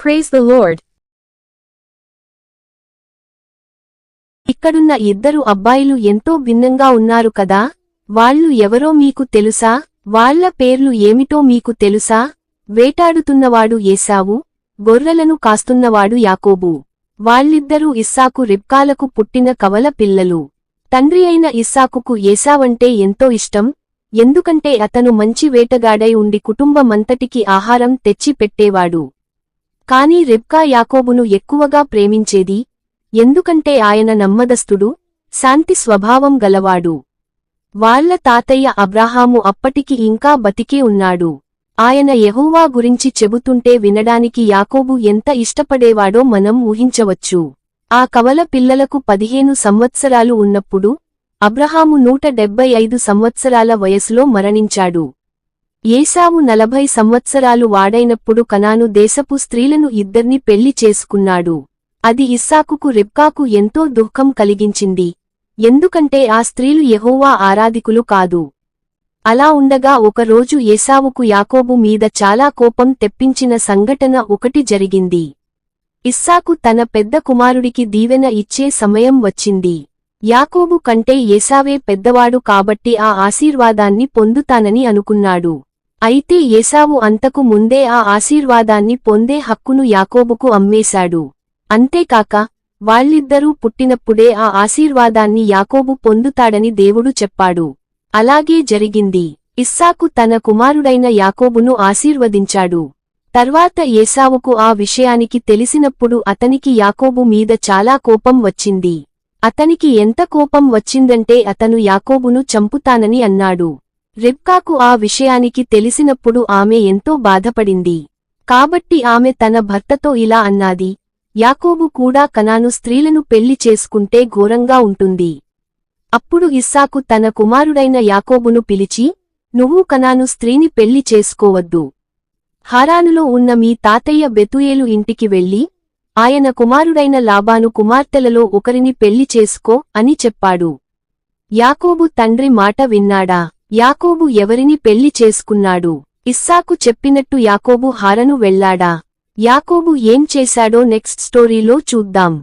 Praise the Lord. ఇక్కడున్న ఇద్దరు అబ్బాయిలు ఎంతో భిన్నంగా ఉన్నారు కదా, వాళ్ళు ఎవరో మీకు తెలుసా? వాళ్ళ పేర్లు ఏమిటో మీకు తెలుసా? వేటాడుతున్నవాడు ఏశావు, గొర్రెలను కాస్తున్నవాడు యాకోబు. వాళ్ళిద్దరూ ఇస్సాకు రిబ్కాలకు పుట్టిన కవల పిల్లలు. తండ్రి అయిన ఇస్సాకుకు ఏశావంటే ఎంతో ఇష్టం, ఎందుకంటే అతను మంచి వేటగాడై ఉండి కుటుంబమంతటికి ఆహారం తెచ్చి పెట్టేవాడు. కాని రిబ్కా యాకోబును ఎక్కువగా ప్రేమించేది, ఎందుకంటే ఆయన నమ్మదస్తుడు, శాంతి స్వభావం గలవాడు. వాళ్ళ తాతయ్య అబ్రాహాము అప్పటికి ఇంకా బతికే ఉన్నాడు. ఆయన యెహోవా గురించి చెబుతుంటే వినడానికి యాకోబు ఎంత ఇష్టపడేవాడో మనం ఊహించవచ్చు. ఆ కవల పిల్లలకు 15 సంవత్సరాలు ఉన్నప్పుడు అబ్రహాము 175 సంవత్సరాల వయసులో మరణించాడు. ఏశావు 40 సంవత్సరాలు వాడైనప్పుడు కనాను దేశపు స్త్రీలను ఇద్దర్ని పెళ్లి చేసుకున్నాడు. అది ఇస్సాకుకు రిబ్కాకు ఎంతో దుఃఖం కలిగించింది, ఎందుకంటే ఆ స్త్రీలు యెహోవా ఆరాధికులు కాదు. అలా ఉండగా ఒకరోజు ఏశావుకు యాకోబు మీద చాలా కోపం తెప్పించిన సంఘటన ఒకటి జరిగింది. ఇస్సాకు తన పెద్ద కుమారుడికి దీవెన ఇచ్చే సమయం వచ్చింది. యాకోబు కంటే ఏశావే పెద్దవాడు కాబట్టి ఆ ఆశీర్వాదాన్ని పొందుతానని అనుకున్నాడు. అయితే ఏశావు అంతకు ముందే ఆ ఆశీర్వాదాన్ని పొందే హక్కును యాకోబుకు అమ్మేశాడు. అంతేకాక వాళ్ళిద్దరూ పుట్టినప్పుడే ఆ ఆశీర్వాదాన్ని యాకోబు పొందుతాడని దేవుడు చెప్పాడు. అలాగే జరిగింది. ఇస్సాకు తన కుమారుడైన యాకోబును ఆశీర్వదించాడు. తర్వాత ఏశావుకు ఆ విషయానికి తెలిసినప్పుడు అతనికి యాకోబు మీద చాలా కోపం వచ్చింది. అతనికి ఎంత కోపం వచ్చిందంటే అతను యాకోబును చంపుతానని అన్నాడు. రిబ్కాకు ఆ విషయానికి తెలిసినప్పుడు ఆమె ఎంతో బాధపడింది. కాబట్టి ఆమె తన భర్తతో ఇలా అన్నాది, యాకోబు కూడా కనాను స్త్రీలను పెళ్లి చేసుకుంటే ఘోరంగా ఉంటుంది. అప్పుడు ఇస్సాకు తన కుమారుడైన యాకోబును పిలిచి, నువ్వు కనాను స్త్రీని పెళ్లి చేసుకోవద్దు. హారానులో ఉన్న మీ తాతయ్య బెతూయేలు ఇంటికి వెళ్ళి, ఆయన కుమారుడైన లాబాను కుమార్తెలలో ఒకరిని పెళ్లి చేసుకో అని చెప్పాడు. యాకోబు తండ్రి మాట విన్నాడా? యాకోబు ఎవరిని పెళ్లి చేసుకున్నాడు? ఇస్సాకు చెప్పినట్టు యాకోబు హారను వెళ్ళాడా? యాకోబు ఏం చేశాడో నెక్స్ట్ స్టోరీలో చూద్దాం.